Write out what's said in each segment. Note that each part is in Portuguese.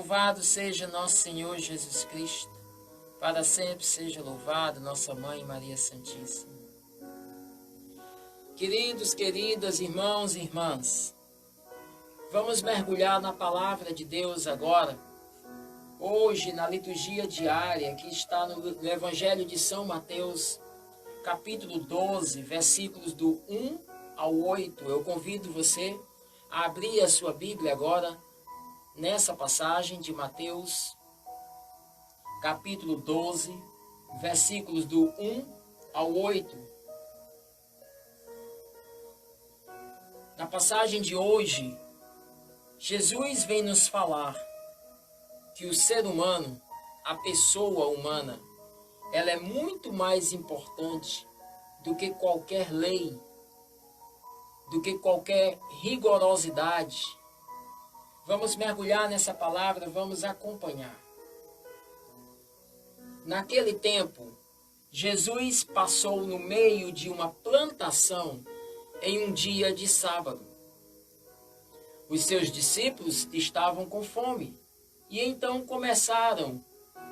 Louvado seja nosso Senhor Jesus Cristo. Para sempre seja louvado nossa Mãe Maria Santíssima. Queridos, queridas, irmãos e irmãs, vamos mergulhar na palavra de Deus agora. Hoje, na liturgia diária, que está no Evangelho de São Mateus, capítulo 12, versículos do 1 ao 8. Eu convido você a abrir a sua Bíblia agora, nessa passagem de Mateus, capítulo 12, versículos do 1 ao 8. Na passagem de hoje, Jesus vem nos falar que o ser humano, a pessoa humana, ela é muito mais importante do que qualquer lei, do que qualquer rigorosidade. Vamos mergulhar nessa palavra, vamos acompanhar. Naquele tempo, Jesus passou no meio de uma plantação em um dia de sábado. Os seus discípulos estavam com fome e então começaram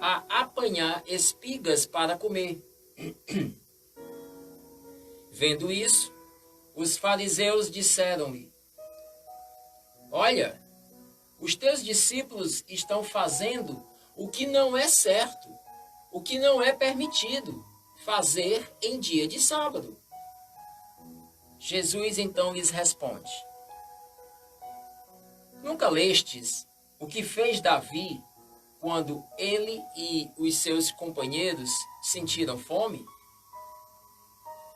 a apanhar espigas para comer. Vendo isso, os fariseus disseram-lhe: Olha, os teus discípulos estão fazendo o que não é certo, o que não é permitido fazer em dia de sábado. Jesus então lhes responde: Nunca lestes o que fez Davi quando ele e os seus companheiros sentiram fome?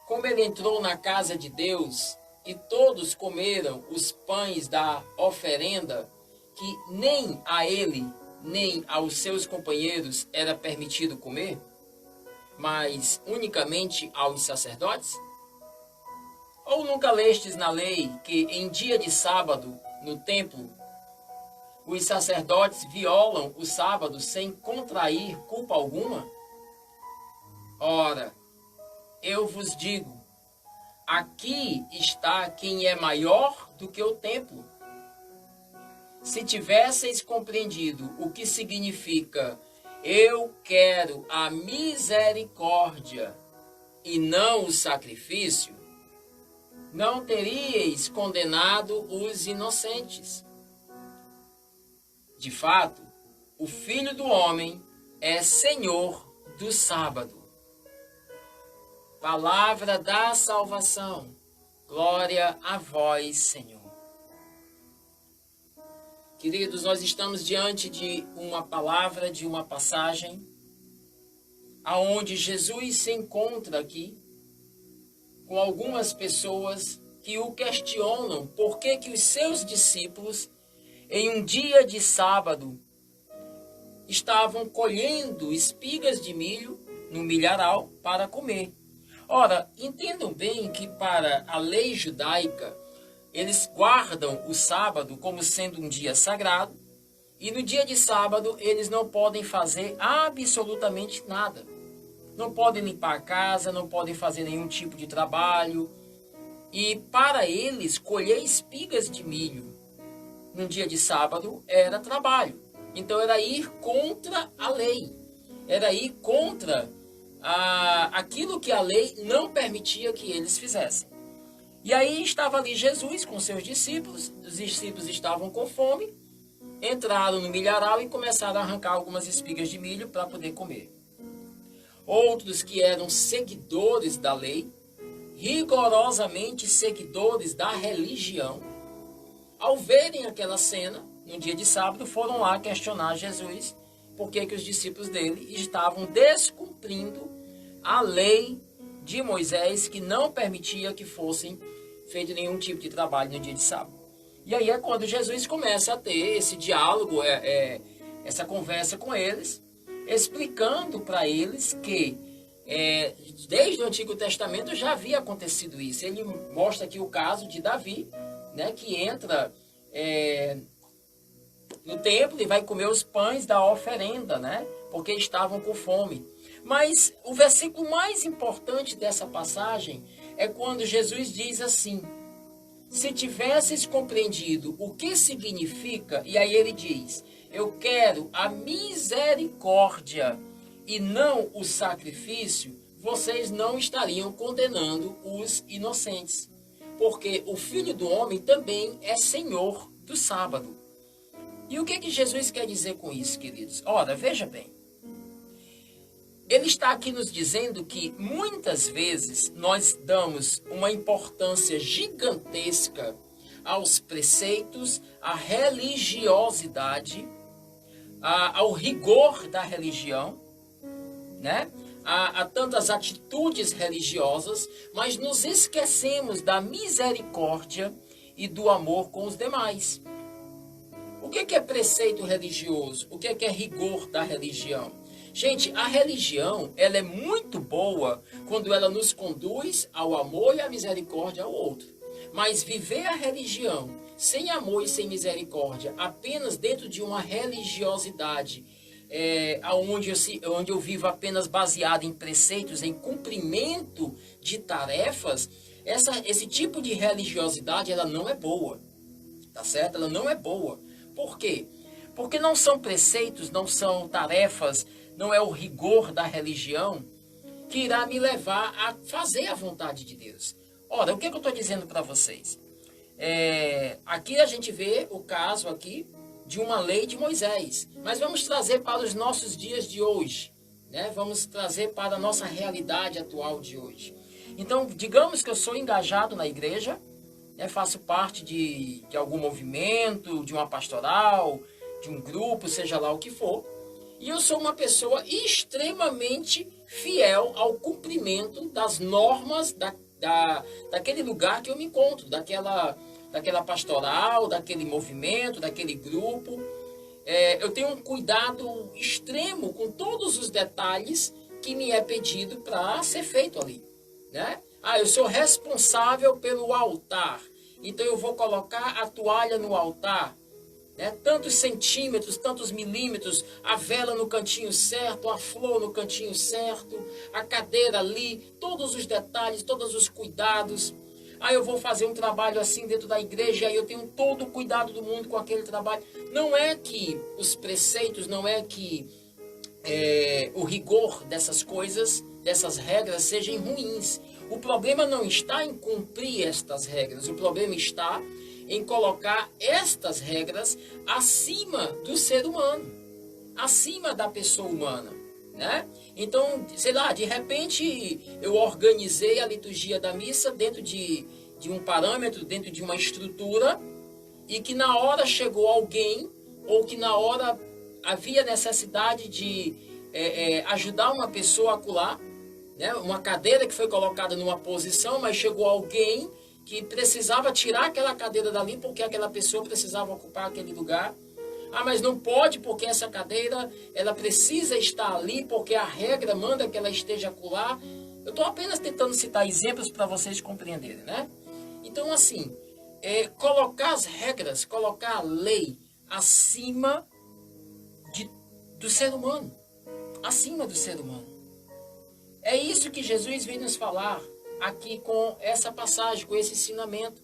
Como ele entrou na casa de Deus e todos comeram os pães da oferenda, que nem a ele, nem aos seus companheiros era permitido comer, mas unicamente aos sacerdotes? Ou nunca lestes na lei que em dia de sábado, no templo, os sacerdotes violam o sábado sem contrair culpa alguma? Ora, eu vos digo, aqui está quem é maior do que o templo. Se tivesseis compreendido o que significa eu quero a misericórdia e não o sacrifício, não teríeis condenado os inocentes. De fato, o Filho do Homem é Senhor do sábado. Palavra da salvação. Glória a vós, Senhor. Queridos, nós estamos diante de uma palavra, de uma passagem, aonde Jesus se encontra aqui com algumas pessoas que o questionam por que os seus discípulos, em um dia de sábado, estavam colhendo espigas de milho no milharal para comer. Ora, entendam bem que para a lei judaica, eles guardam o sábado como sendo um dia sagrado, e no dia de sábado eles não podem fazer absolutamente nada. Não podem limpar a casa, não podem fazer nenhum tipo de trabalho. E para eles, colher espigas de milho num dia de sábado era trabalho. Então era ir contra a lei, era ir contra aquilo que a lei não permitia que eles fizessem. E aí estava ali Jesus com seus discípulos, os discípulos estavam com fome, entraram no milharal e começaram a arrancar algumas espigas de milho para poder comer. Outros que eram seguidores da lei, rigorosamente seguidores da religião, ao verem aquela cena, no dia de sábado, foram lá questionar Jesus por que os discípulos dele estavam descumprindo a lei de Moisés, que não permitia que fossem feito nenhum tipo de trabalho no dia de sábado. E aí é quando Jesus começa a ter esse diálogo, essa conversa com eles, explicando para eles que desde o Antigo Testamento já havia acontecido isso. Ele mostra aqui o caso de Davi, né, que entra no templo e vai comer os pães da oferenda, né, porque estavam com fome. Mas o versículo mais importante dessa passagem é quando Jesus diz assim: se tivesses compreendido o que significa, e aí ele diz, eu quero a misericórdia e não o sacrifício, vocês não estariam condenando os inocentes. Porque o Filho do Homem também é Senhor do sábado. E o que Jesus quer dizer com isso, queridos? Ora, veja bem. Ele está aqui nos dizendo que muitas vezes nós damos uma importância gigantesca aos preceitos, à religiosidade, ao rigor da religião, né? A tantas atitudes religiosas, mas nos esquecemos da misericórdia e do amor com os demais. O que é preceito religioso? O que é rigor da religião? Gente, a religião, ela é muito boa quando ela nos conduz ao amor e à misericórdia ao outro. Mas viver a religião sem amor e sem misericórdia, apenas dentro de uma religiosidade, onde eu vivo apenas baseado em preceitos, em cumprimento de tarefas, esse tipo de religiosidade, ela não é boa. Tá certo? Ela não é boa. Por quê? Porque não são preceitos, não são tarefas, não é o rigor da religião que irá me levar a fazer a vontade de Deus. Ora, o que eu estou dizendo para vocês? Aqui a gente vê o caso aqui de uma lei de Moisés. Mas vamos trazer para os nossos dias de hoje, né? Vamos trazer para a nossa realidade atual de hoje. Então, digamos que eu sou engajado na igreja, né? Faço parte de algum movimento, de uma pastoral, de um grupo, seja lá o que for. E eu sou uma pessoa extremamente fiel ao cumprimento das normas daquele lugar que eu me encontro, daquela pastoral, daquele movimento, daquele grupo. Eu tenho um cuidado extremo com todos os detalhes que me é pedido para ser feito ali, né? Eu sou responsável pelo altar, então eu vou colocar a toalha no altar, né? Tantos centímetros, tantos milímetros, a vela no cantinho certo, a flor no cantinho certo, a cadeira ali, todos os detalhes, todos os cuidados. Eu vou fazer um trabalho assim dentro da igreja, aí eu tenho todo o cuidado do mundo com aquele trabalho. Não é que os preceitos, não é que o rigor dessas coisas, dessas regras, sejam ruins. O problema não está em cumprir estas regras, o problema está em colocar estas regras acima do ser humano, acima da pessoa humana, né? Então, sei lá, de repente eu organizei a liturgia da missa dentro de um parâmetro, dentro de uma estrutura, e que na hora chegou alguém, ou que na hora havia necessidade de ajudar uma pessoa a acular, né? Uma cadeira que foi colocada numa posição, mas chegou alguém que precisava tirar aquela cadeira dali porque aquela pessoa precisava ocupar aquele lugar. Mas não pode porque essa cadeira, ela precisa estar ali porque a regra manda que ela esteja acolá. Eu estou apenas tentando citar exemplos para vocês compreenderem, né? Então, assim, colocar as regras, colocar a lei acima do ser humano. Acima do ser humano. É isso que Jesus vem nos falar aqui com essa passagem, com esse ensinamento.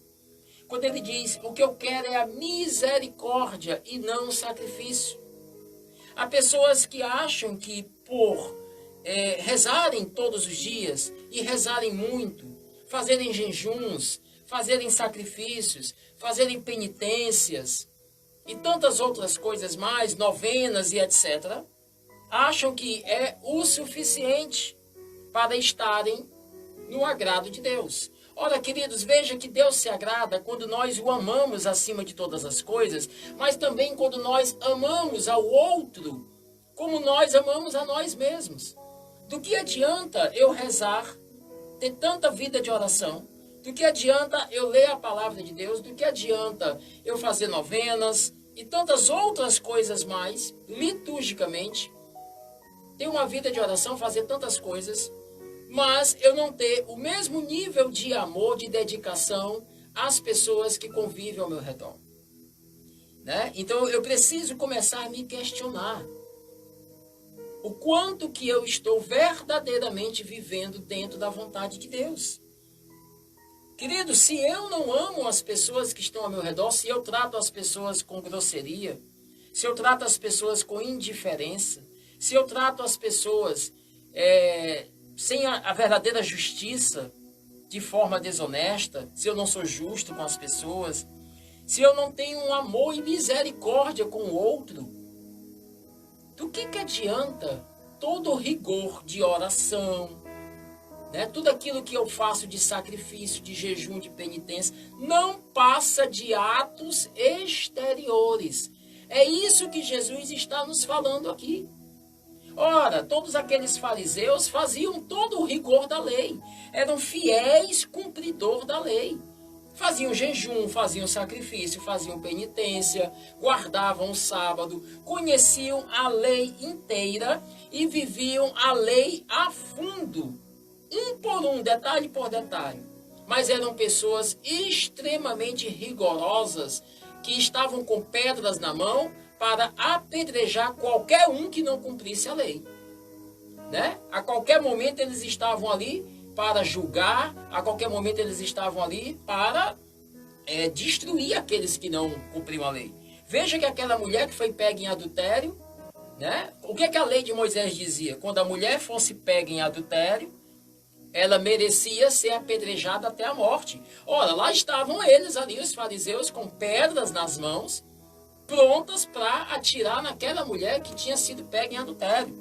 Quando ele diz, o que eu quero é a misericórdia e não o sacrifício. Há pessoas que acham que por rezarem todos os dias e rezarem muito, fazerem jejuns, fazerem sacrifícios, fazerem penitências e tantas outras coisas mais, novenas e etc., acham que é o suficiente para estarem no agrado de Deus. Ora, queridos, veja que Deus se agrada quando nós o amamos acima de todas as coisas, mas também quando nós amamos ao outro como nós amamos a nós mesmos. Do que adianta eu rezar, ter tanta vida de oração? Do que adianta eu ler a palavra de Deus? Do que adianta eu fazer novenas e tantas outras coisas mais, liturgicamente? Ter uma vida de oração, fazer tantas coisas, mas eu não ter o mesmo nível de amor, de dedicação às pessoas que convivem ao meu redor, né? Então eu preciso começar a me questionar o quanto que eu estou verdadeiramente vivendo dentro da vontade de Deus. Querido, se eu não amo as pessoas que estão ao meu redor, se eu trato as pessoas com grosseria, se eu trato as pessoas com indiferença, se eu trato as pessoas sem a verdadeira justiça, de forma desonesta, se eu não sou justo com as pessoas, se eu não tenho um amor e misericórdia com o outro, do que adianta todo o rigor de oração, né? Tudo aquilo que eu faço de sacrifício, de jejum, de penitência, não passa de atos exteriores. É isso que Jesus está nos falando aqui. Ora, todos aqueles fariseus faziam todo o rigor da lei. Eram fiéis cumpridor da lei. Faziam jejum, faziam sacrifício, faziam penitência, guardavam o sábado, conheciam a lei inteira e viviam a lei a fundo, um por um, detalhe por detalhe. Mas eram pessoas extremamente rigorosas, que estavam com pedras na mão para apedrejar qualquer um que não cumprisse a lei, né? A qualquer momento eles estavam ali para julgar, a qualquer momento eles estavam ali para destruir aqueles que não cumpriam a lei. Veja que aquela mulher que foi pega em adultério, né? O que a lei de Moisés dizia? Quando a mulher fosse pega em adultério, ela merecia ser apedrejada até a morte. Ora, lá estavam eles ali, os fariseus, com pedras nas mãos, prontas para atirar naquela mulher que tinha sido pega em adultério,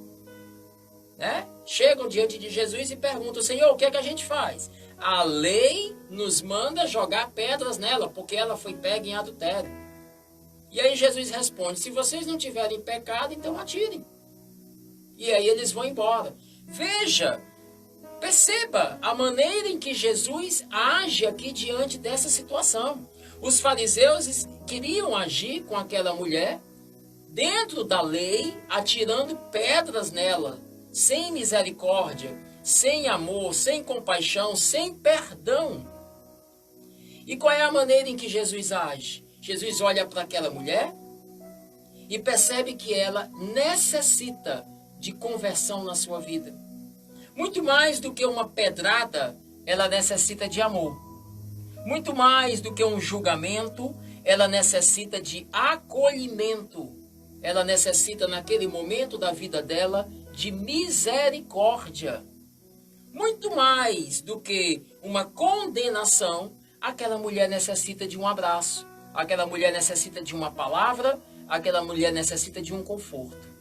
né? Chegam diante de Jesus e perguntam: Senhor, o que a gente faz? A lei nos manda jogar pedras nela, porque ela foi pega em adultério. E aí Jesus responde: se vocês não tiverem pecado, então atirem. E aí eles vão embora. Veja, perceba a maneira em que Jesus age aqui diante dessa situação. Os fariseus queriam agir com aquela mulher dentro da lei, atirando pedras nela, sem misericórdia, sem amor, sem compaixão, sem perdão. E qual é a maneira em que Jesus age? Jesus olha para aquela mulher e percebe que ela necessita de conversão na sua vida. Muito mais do que uma pedrada, ela necessita de amor. Muito mais do que um julgamento, ela necessita de acolhimento. Ela necessita, naquele momento da vida dela, de misericórdia. Muito mais do que uma condenação, aquela mulher necessita de um abraço. Aquela mulher necessita de uma palavra, aquela mulher necessita de um conforto.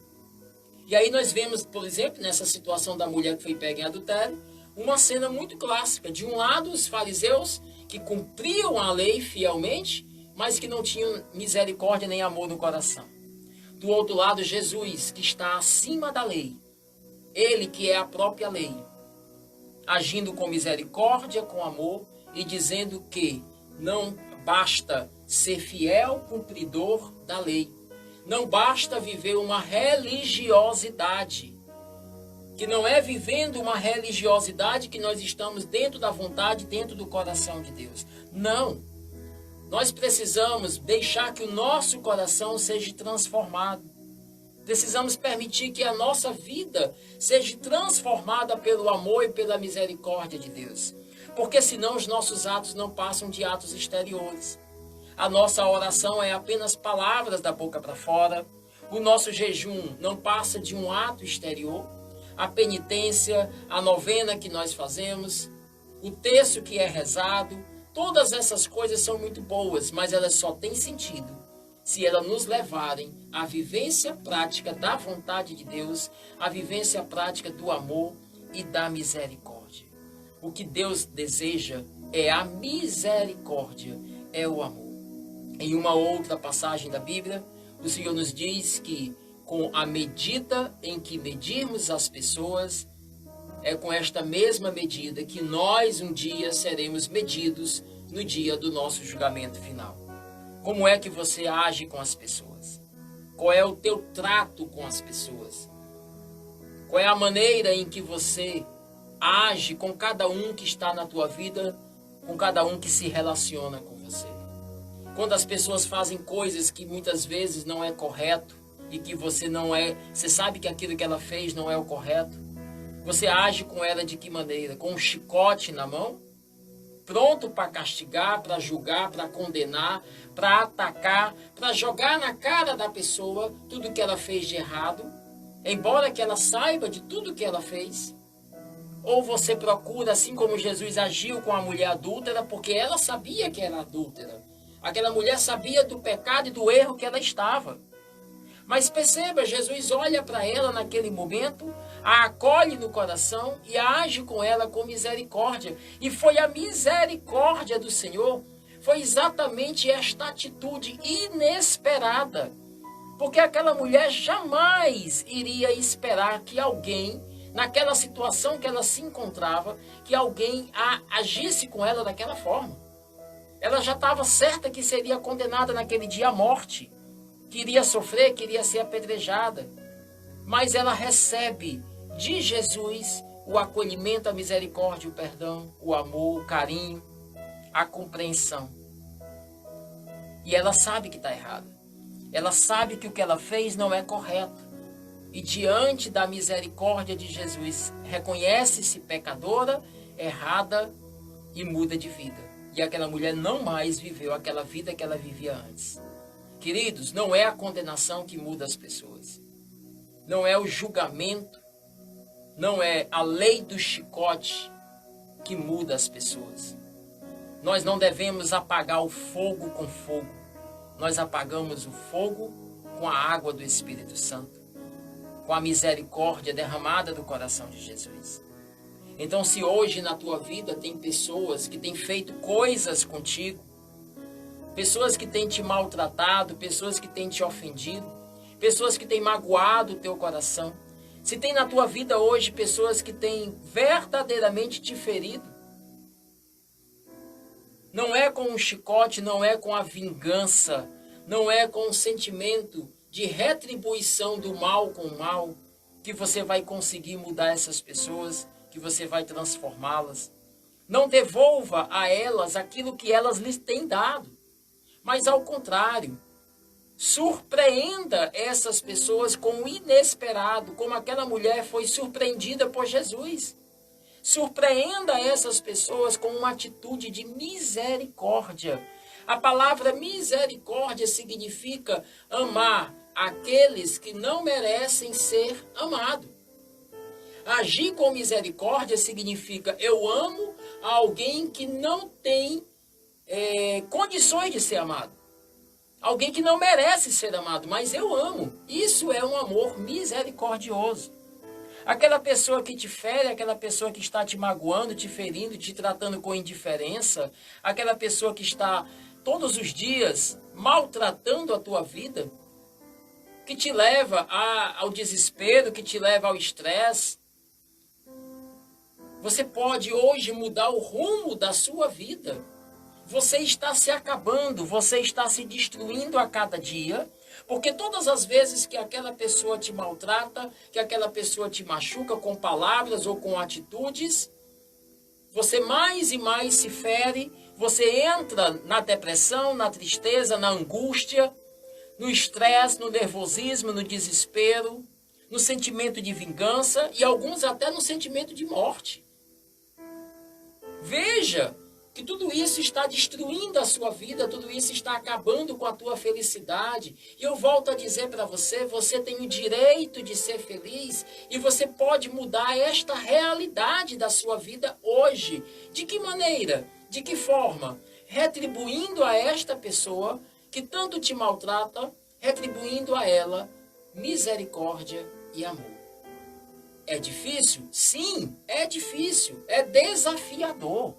E aí nós vemos, por exemplo, nessa situação da mulher que foi pega em adultério, uma cena muito clássica. De um lado, os fariseus que cumpriam a lei fielmente, mas que não tinham misericórdia nem amor no coração. Do outro lado, Jesus, que está acima da lei. Ele que é a própria lei, agindo com misericórdia, com amor e dizendo que não basta ser fiel cumpridor da lei. Não basta viver uma religiosidade, que não é vivendo uma religiosidade que nós estamos dentro da vontade, dentro do coração de Deus. Não. Nós precisamos deixar que o nosso coração seja transformado. Precisamos permitir que a nossa vida seja transformada pelo amor e pela misericórdia de Deus. Porque senão os nossos atos não passam de atos exteriores. A nossa oração é apenas palavras da boca para fora. O nosso jejum não passa de um ato exterior. A penitência, a novena que nós fazemos, o texto que é rezado, todas essas coisas são muito boas, mas elas só têm sentido se elas nos levarem à vivência prática da vontade de Deus, à vivência prática do amor e da misericórdia. O que Deus deseja é a misericórdia, é o amor. Em uma outra passagem da Bíblia, o Senhor nos diz que com a medida em que medirmos as pessoas, é com esta mesma medida que nós um dia seremos medidos no dia do nosso julgamento final. Como é que você age com as pessoas? Qual é o teu trato com as pessoas? Qual é a maneira em que você age com cada um que está na tua vida, com cada um que se relaciona com você? Quando as pessoas fazem coisas que muitas vezes não é correto e que você sabe que aquilo que ela fez não é o correto, você age com ela de que maneira? Com um chicote na mão? pronto para castigar, para julgar, para condenar, para atacar, para jogar na cara da pessoa tudo que ela fez de errado, embora que ela saiba de tudo que ela fez? Ou você procura, assim como Jesus agiu com a mulher adúltera, porque ela sabia que era adúltera. Aquela mulher sabia do pecado e do erro que ela estava. Mas perceba, Jesus olha para ela naquele momento, a acolhe no coração e age com ela com misericórdia. E foi a misericórdia do Senhor, foi exatamente esta atitude inesperada. Porque aquela mulher jamais iria esperar que alguém, naquela situação que ela se encontrava, que alguém agisse com ela daquela forma. Ela já estava certa que seria condenada naquele dia à morte, que iria sofrer, que iria ser apedrejada. Mas ela recebe de Jesus o acolhimento, a misericórdia, o perdão, o amor, o carinho, a compreensão. E ela sabe que está errada. Ela sabe que o que ela fez não é correto. E diante da misericórdia de Jesus, reconhece-se pecadora, errada e muda de vida. E aquela mulher não mais viveu aquela vida que ela vivia antes. Queridos, não é a condenação que muda as pessoas. Não é o julgamento, não é a lei do chicote que muda as pessoas. Nós não devemos apagar o fogo com fogo. Nós apagamos o fogo com a água do Espírito Santo, com a misericórdia derramada do coração de Jesus. Então, se hoje na tua vida tem pessoas que têm feito coisas contigo, pessoas que têm te maltratado, pessoas que têm te ofendido, pessoas que têm magoado o teu coração, se tem na tua vida hoje pessoas que têm verdadeiramente te ferido, não é com um chicote, não é com a vingança, não é com o sentimento de retribuição do mal com o mal que você vai conseguir mudar essas pessoas, que você vai transformá-las. Não devolva a elas aquilo que elas lhes têm dado, mas ao contrário, surpreenda essas pessoas com o inesperado, como aquela mulher foi surpreendida por Jesus. Surpreenda essas pessoas com uma atitude de misericórdia. A palavra misericórdia significa amar aqueles que não merecem ser amados. Agir com misericórdia significa eu amo alguém que não tem condições de ser amado. Alguém que não merece ser amado, mas eu amo. Isso é um amor misericordioso. Aquela pessoa que te fere, aquela pessoa que está te magoando, te ferindo, te tratando com indiferença, aquela pessoa que está todos os dias maltratando a tua vida, que te leva ao desespero, que te leva ao estresse. Você pode hoje mudar o rumo da sua vida. Você está se acabando, você está se destruindo a cada dia, porque todas as vezes que aquela pessoa te maltrata, que aquela pessoa te machuca com palavras ou com atitudes, você mais e mais se fere, você entra na depressão, na tristeza, na angústia, no estresse, no nervosismo, no desespero, no sentimento de vingança e alguns até no sentimento de morte. Veja que tudo isso está destruindo a sua vida, tudo isso está acabando com a tua felicidade. E eu volto a dizer para você, você tem o direito de ser feliz e você pode mudar esta realidade da sua vida hoje. De que maneira? De que forma? Retribuindo a esta pessoa que tanto te maltrata, retribuindo a ela misericórdia e amor. É difícil? Sim, é difícil, é desafiador.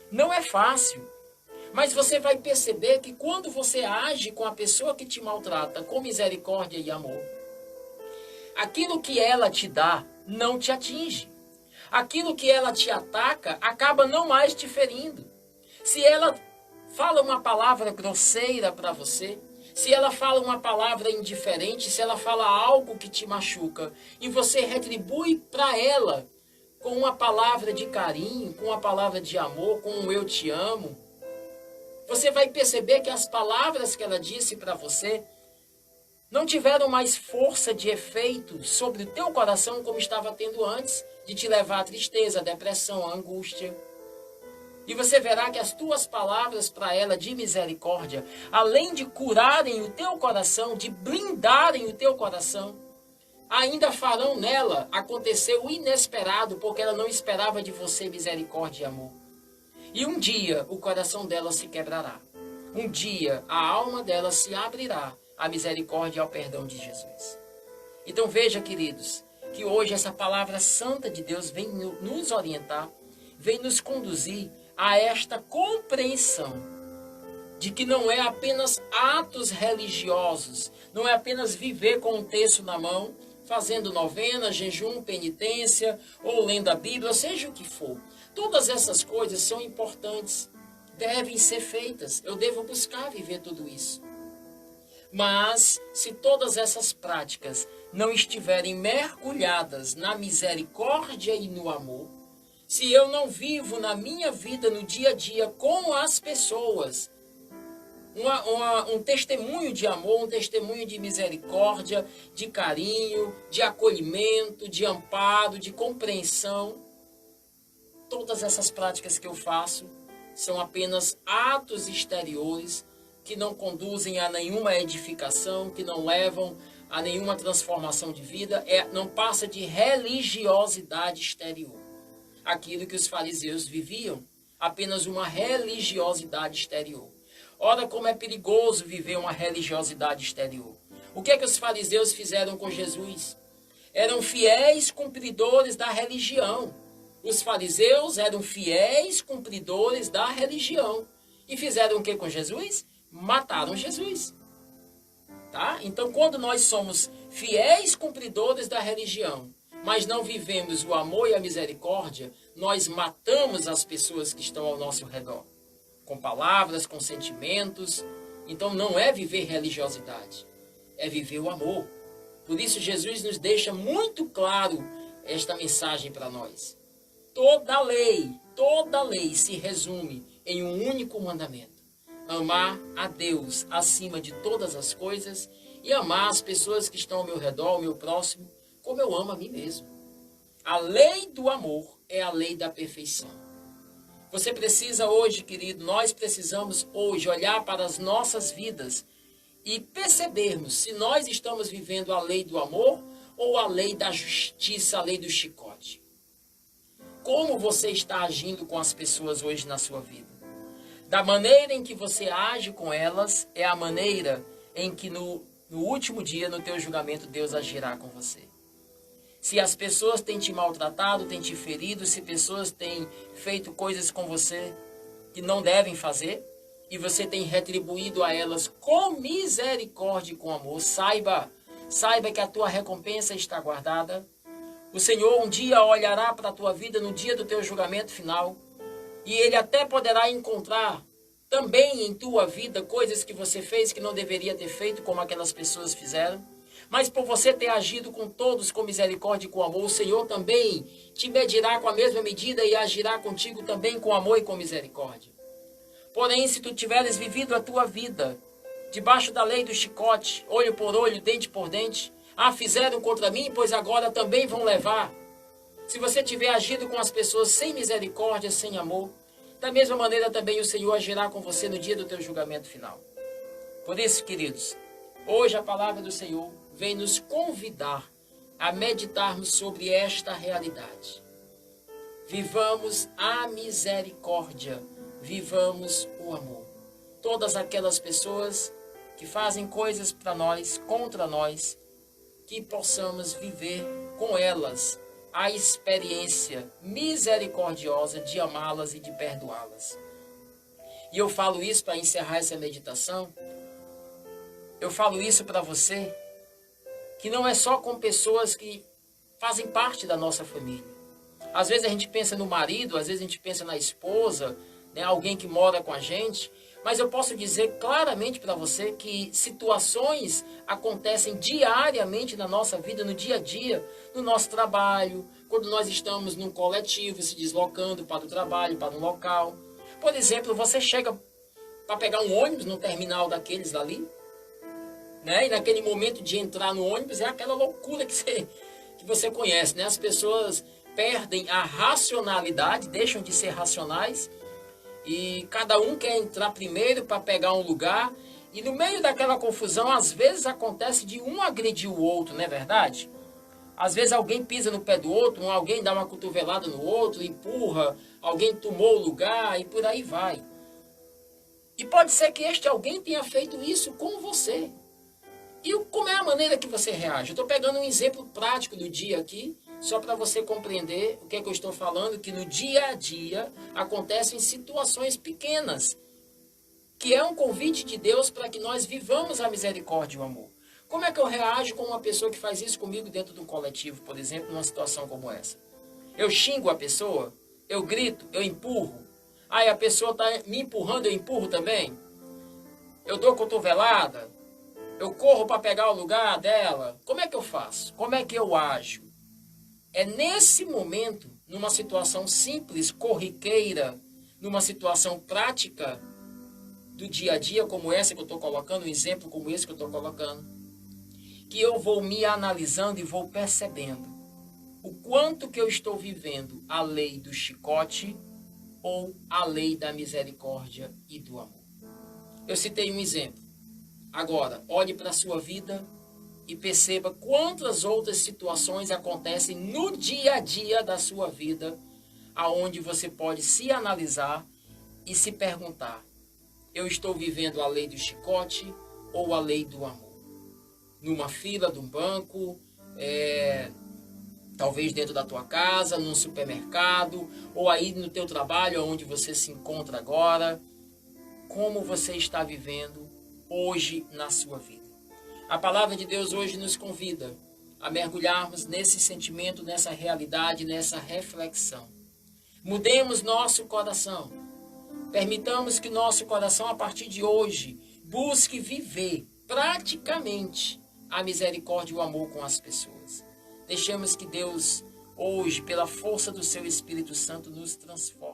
Não é fácil, mas você vai perceber que quando você age com a pessoa que te maltrata com misericórdia e amor, aquilo que ela te dá não te atinge. Aquilo que ela te ataca acaba não mais te ferindo. Se ela fala uma palavra grosseira para você, se ela fala uma palavra indiferente, se ela fala algo que te machuca e você retribui para ela com uma palavra de carinho, com uma palavra de amor, com um eu te amo, você vai perceber que as palavras que ela disse para você não tiveram mais força de efeito sobre o teu coração como estava tendo antes, de te levar à tristeza, à depressão, à angústia. E você verá que as tuas palavras para ela de misericórdia, além de curarem o teu coração, de blindarem o teu coração, ainda farão nela acontecer o inesperado, porque ela não esperava de você misericórdia e amor. E um dia o coração dela se quebrará. Um dia a alma dela se abrirá à misericórdia e ao perdão de Jesus. Então veja, queridos, que hoje essa palavra santa de Deus vem nos orientar, vem nos conduzir a esta compreensão de que não é apenas atos religiosos, não é apenas viver com um texto na mão, fazendo novena, jejum, penitência, ou lendo a Bíblia, seja o que for. Todas essas coisas são importantes, devem ser feitas. Eu devo buscar viver tudo isso. Mas, se todas essas práticas não estiverem mergulhadas na misericórdia e no amor, se eu não vivo na minha vida, no dia a dia, com as pessoas, um testemunho de amor, um testemunho de misericórdia, de carinho, de acolhimento, de amparo, de compreensão, todas essas práticas que eu faço são apenas atos exteriores que não conduzem a nenhuma edificação, que não levam a nenhuma transformação de vida, não passa de religiosidade exterior. Aquilo que os fariseus viviam, apenas uma religiosidade exterior. Ora, como é perigoso viver uma religiosidade exterior. O que é que os fariseus fizeram com Jesus? Eram fiéis cumpridores da religião. Os fariseus eram fiéis cumpridores da religião. E fizeram o que com Jesus? Mataram Jesus. Tá? Então, quando nós somos fiéis cumpridores da religião, mas não vivemos o amor e a misericórdia, nós matamos as pessoas que estão ao nosso redor. Com palavras, com sentimentos. Então, não é viver religiosidade. É viver o amor. Por isso, Jesus nos deixa muito claro esta mensagem para nós. Toda lei se resume em um único mandamento. Amar a Deus acima de todas as coisas e amar as pessoas que estão ao meu redor, ao meu próximo, como eu amo a mim mesmo. A lei do amor é a lei da perfeição. Você precisa hoje, querido, nós precisamos hoje olhar para as nossas vidas e percebermos se nós estamos vivendo a lei do amor ou a lei da justiça, a lei do chicote. Como você está agindo com as pessoas hoje na sua vida? Da maneira em que você age com elas, é a maneira em que no último dia, no teu julgamento, Deus agirá com você. Se as pessoas têm te maltratado, têm te ferido, se pessoas têm feito coisas com você que não devem fazer, e você tem retribuído a elas com misericórdia e com amor, saiba que a tua recompensa está guardada. O Senhor um dia olhará para a tua vida no dia do teu julgamento final, e Ele até poderá encontrar também em tua vida coisas que você fez que não deveria ter feito, como aquelas pessoas fizeram. Mas por você ter agido com todos com misericórdia e com amor, o Senhor também te medirá com a mesma medida e agirá contigo também com amor e com misericórdia. Porém, se tu tiveres vivido a tua vida debaixo da lei do chicote, olho por olho, dente por dente, fizeram contra mim, pois agora também vão levar. Se você tiver agido com as pessoas sem misericórdia, sem amor, da mesma maneira também o Senhor agirá com você no dia do teu julgamento final. Por isso, queridos, hoje a palavra do Senhor vem nos convidar a meditarmos sobre esta realidade. Vivamos a misericórdia, vivamos o amor. Todas aquelas pessoas que fazem coisas para nós, contra nós, que possamos viver com elas a experiência misericordiosa de amá-las e de perdoá-las. E eu falo isso para encerrar essa meditação. Eu falo isso para você, que não é só com pessoas que fazem parte da nossa família. Às vezes a gente pensa no marido, às vezes a gente pensa na esposa, né, alguém que mora com a gente. Mas eu posso dizer claramente para você que situações acontecem diariamente na nossa vida, no dia a dia, no nosso trabalho, quando nós estamos num coletivo, se deslocando para o trabalho, para um local. Por exemplo, você chega para pegar um ônibus no terminal daqueles ali, né? E naquele momento de entrar no ônibus é aquela loucura que você conhece, né? As pessoas perdem a racionalidade, deixam de ser racionais, e cada um quer entrar primeiro para pegar um lugar, e no meio daquela confusão, às vezes acontece de um agredir o outro, não é verdade? Às vezes alguém pisa no pé do outro, alguém dá uma cotovelada no outro, empurra, alguém tomou o lugar e por aí vai. E pode ser que este alguém tenha feito isso com você. E como é a maneira que você reage? Eu estou pegando um exemplo prático do dia aqui, só para você compreender o que é que eu estou falando, que no dia a dia acontecem situações pequenas, que é um convite de Deus para que nós vivamos a misericórdia e o amor. Como é que eu reajo com uma pessoa que faz isso comigo dentro de um coletivo, por exemplo, numa situação como essa? Eu xingo a pessoa? Eu grito? Eu empurro? Aí a pessoa está me empurrando, eu empurro também? Eu dou cotovelada? Eu corro para pegar o lugar dela? Como é que eu faço? Como é que eu ajo? É nesse momento, numa situação simples, corriqueira, numa situação prática do dia a dia como essa que eu estou colocando, um exemplo como esse que eu estou colocando, que eu vou me analisando e vou percebendo o quanto que eu estou vivendo a lei do chicote ou a lei da misericórdia e do amor. Eu citei um exemplo. Agora, olhe para a sua vida e perceba quantas outras situações acontecem no dia a dia da sua vida, aonde você pode se analisar e se perguntar: eu estou vivendo a lei do chicote ou a lei do amor? Numa fila de um banco, talvez dentro da tua casa, num supermercado, ou aí no teu trabalho, onde você se encontra agora. Como você está vivendo hoje na sua vida? A palavra de Deus hoje nos convida a mergulharmos nesse sentimento, nessa realidade, nessa reflexão. Mudemos nosso coração. Permitamos que nosso coração, a partir de hoje, busque viver praticamente a misericórdia e o amor com as pessoas. Deixemos que Deus, hoje, pela força do seu Espírito Santo, nos transforme.